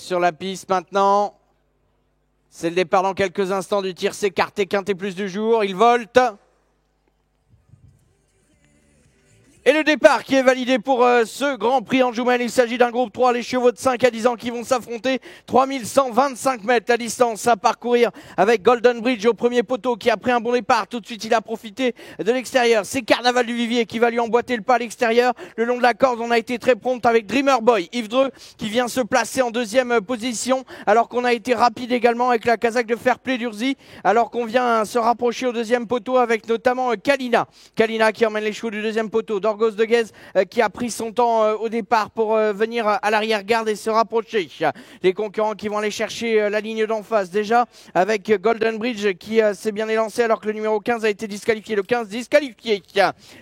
Sur la piste maintenant. C'est le départ dans quelques instants du tir s'écarté, quinté plus du jour. Il volte. Et le départ qui est validé pour ce Grand Prix Anjoumen. Il s'agit d'un groupe 3, les chevaux de 5 à 10 ans qui vont s'affronter. 3125 mètres la distance à parcourir avec Golden Bridge au premier poteau qui a pris un bon départ. Tout de suite, il a profité de l'extérieur. C'est Carnaval du Vivier qui va lui emboîter le pas à l'extérieur. Le long de la corde, on a été très prompt avec Dreamer Boy. Yves Dreux qui vient se placer en deuxième position alors qu'on a été rapide également avec la casaque de Fairplay d'Urzy. Alors qu'on vient se rapprocher au deuxième poteau avec notamment Kalina. Kalina qui emmène les chevaux du deuxième poteau. Dorgos de Guez qui a pris son temps au départ pour venir à l'arrière-garde et se rapprocher. Les concurrents qui vont aller chercher la ligne d'en face déjà avec Golden Bridge qui s'est bien élancé alors que le numéro 15 a été disqualifié. Le 15 disqualifié.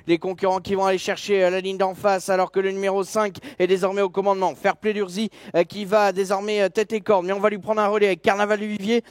Les concurrents qui vont aller chercher la ligne d'en face alors que le numéro 5 est désormais au commandement. Fairplay d'Urzy qui va désormais tête et corde, mais on va lui prendre un relais avec Carnaval du Vivier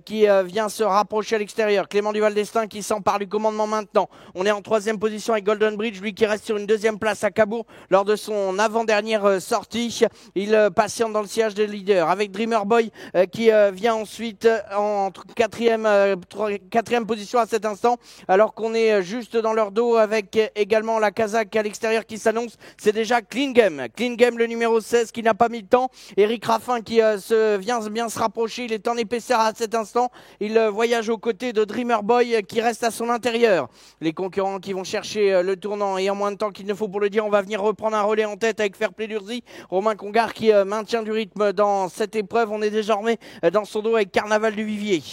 qui vient se rapprocher à l'extérieur. Clément Duval d'Estaing qui s'empare du commandement maintenant. On est en troisième position avec Golden Bridge, lui qui reste sur une deuxième place à Cabourg lors de son avant-dernière sortie. Il patiente dans le sillage des leaders avec Dreamer Boy qui vient ensuite en quatrième position à cet instant alors qu'on est juste dans leur dos avec également la casaque à l'extérieur qui s'annonce. C'est déjà Clean Game. Clean Game, le numéro 16 qui n'a pas mis de temps. Eric Raffin qui vient bien se rapprocher. Il est en épaisseur à cet instant. Il voyage aux côtés de Dreamer Boy qui reste à son intérieur. Les concurrents qui vont chercher le tournant et en moins de temps qu'il ne faut pour le dire, on va venir reprendre un relais en tête avec Fairplay d'Urzy. Romain Congar qui maintient du rythme dans cette épreuve. On est désormais dans son dos avec Carnaval du Vivier.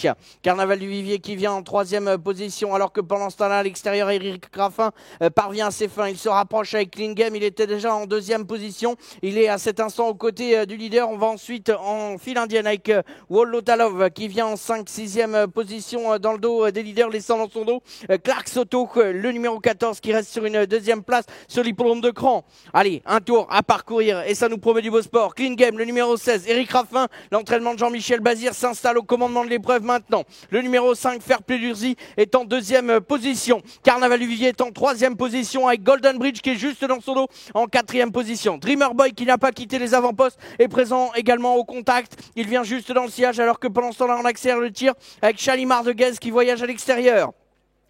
Carnaval du Vivier qui vient en troisième position alors que pendant ce temps-là, à l'extérieur, Eric Raffin parvient à ses fins. Il se rapproche avec Clean Game. Il était déjà en deuxième position. Il est à cet instant aux côtés du leader. On va ensuite en file indienne avec Wallotalov qui vient en 5-6e position dans le dos des leaders, laissant dans son dos Clark Soto, le numéro 14 qui reste sur une deuxième place sur l'hippodrome de Cran. Allez, un tour à parcourir et ça nous promet du beau sport. Clean Game, le numéro 16, Eric Raffin, l'entraînement de Jean-Michel Bazir s'installe au commandement de l'épreuve maintenant. Le numéro 5, Fairplay d'Urzy, est en deuxième position. Carnaval du Vivier est en troisième position avec Golden Bridge qui est juste dans son dos en quatrième position. Dreamer Boy qui n'a pas quitté les avant-postes est présent également au contact. Il vient juste dans le sillage alors que pendant ce temps-là on accélère le tir avec Chalimar de Guez qui voyage à l'extérieur.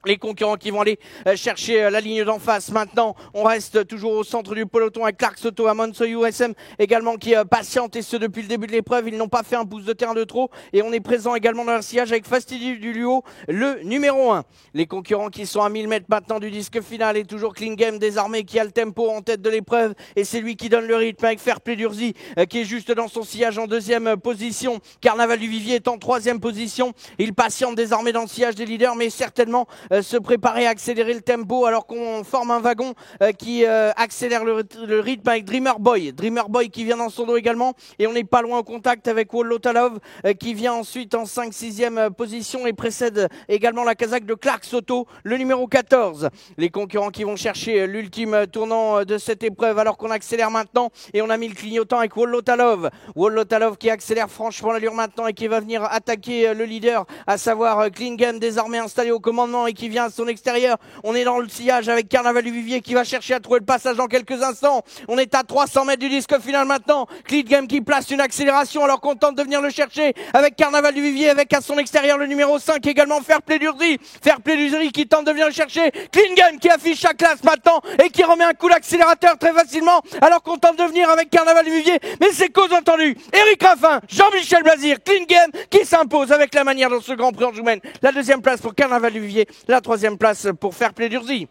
Les concurrents qui vont aller chercher la ligne d'en face. Maintenant, on reste toujours au centre du peloton avec Clark Soto, Amon Soyou SM également qui patiente et ce depuis le début de l'épreuve. Ils n'ont pas fait un pouce de terrain de trop et on est présent également dans le sillage avec Fastidieux du Luo, le numéro 1. Les concurrents qui sont à 1000 mètres maintenant du disque final et toujours Clean Game désormais qui a le tempo en tête de l'épreuve et c'est lui qui donne le rythme avec Fairplay d'Urzy qui est juste dans son sillage en deuxième position. Carnaval du Vivier est en troisième position. Il patiente désormais dans le sillage des leaders mais certainement se préparer à accélérer le tempo alors qu'on forme un wagon qui accélère le rythme avec Dreamer Boy. Dreamer Boy qui vient dans son dos également et on n'est pas loin au contact avec Wallotalov qui vient ensuite en 5-6e position et précède également la casaque de Clark Soto, le numéro 14. Les concurrents qui vont chercher l'ultime tournant de cette épreuve alors qu'on accélère maintenant et on a mis le clignotant avec Wallotalov. Wallotalov qui accélère franchement l'allure maintenant et qui va venir attaquer le leader, à savoir Clean Game désormais installé au commandement et qui vient à son extérieur. On est dans le sillage avec Carnaval du Vivier qui va chercher à trouver le passage dans quelques instants. On est à 300 mètres du disque final maintenant. Clean Game qui place une accélération alors qu'on tente de venir le chercher avec Carnaval du Vivier avec à son extérieur le numéro 5 également Fairplay d'Urzy. Fairplay d'Urzy qui tente de venir le chercher. Clean Game qui affiche sa classe maintenant et qui remet un coup d'accélérateur très facilement alors qu'on tente de venir avec Carnaval du Vivier. Mais c'est cause entendue. Eric Raffin, Jean-Michel Bazir, Clean Game qui s'impose avec la manière dans ce Grand Prix Anjoumen. La deuxième place pour Carnaval du Vivier, la troisième place pour Fairplay d'Urzy.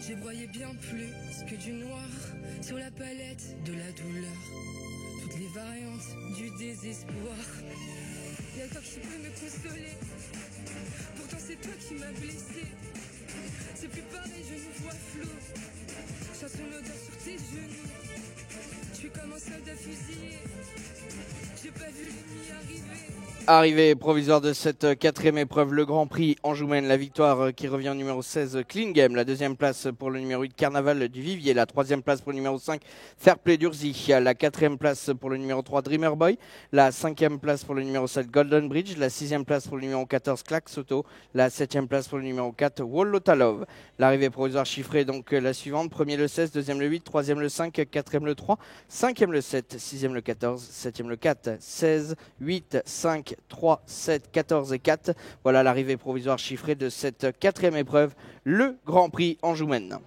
J'ai broyé bien plus que du noir sur la palette de la douleur. Toutes les variantes du désespoir. Y'a toi qui peux me consoler. Pourtant c'est toi qui m'as blessé. C'est plus pareil, je nous vois flou. Chanson me tes genoux. Je suis comme un soldat fusillé. J'ai pas vu l'ennemi arriver. Arrivée provisoire de cette quatrième épreuve, le Grand Prix Anjoumen, la victoire qui revient au numéro 16 Clean Game, la deuxième place pour le numéro 8 Carnaval du Vivier, la troisième place pour le numéro 5 Fair Play d'Urzy, la quatrième place pour le numéro 3 Dreamer Boy, la cinquième place pour le numéro 7 Golden Bridge, la sixième place pour le numéro 14 Clack Soto, la septième place pour le numéro 4 Wallotalov. L'arrivée provisoire chiffrée donc la suivante, premier le 16, deuxième le 8, troisième le 5, quatrième le 3, cinquième le 7, sixième le 14, septième le 4, 16, 8, 5, 3, 7, 14 et 4. Voilà l'arrivée provisoire chiffrée de cette quatrième épreuve, le Grand Prix Anjoumen.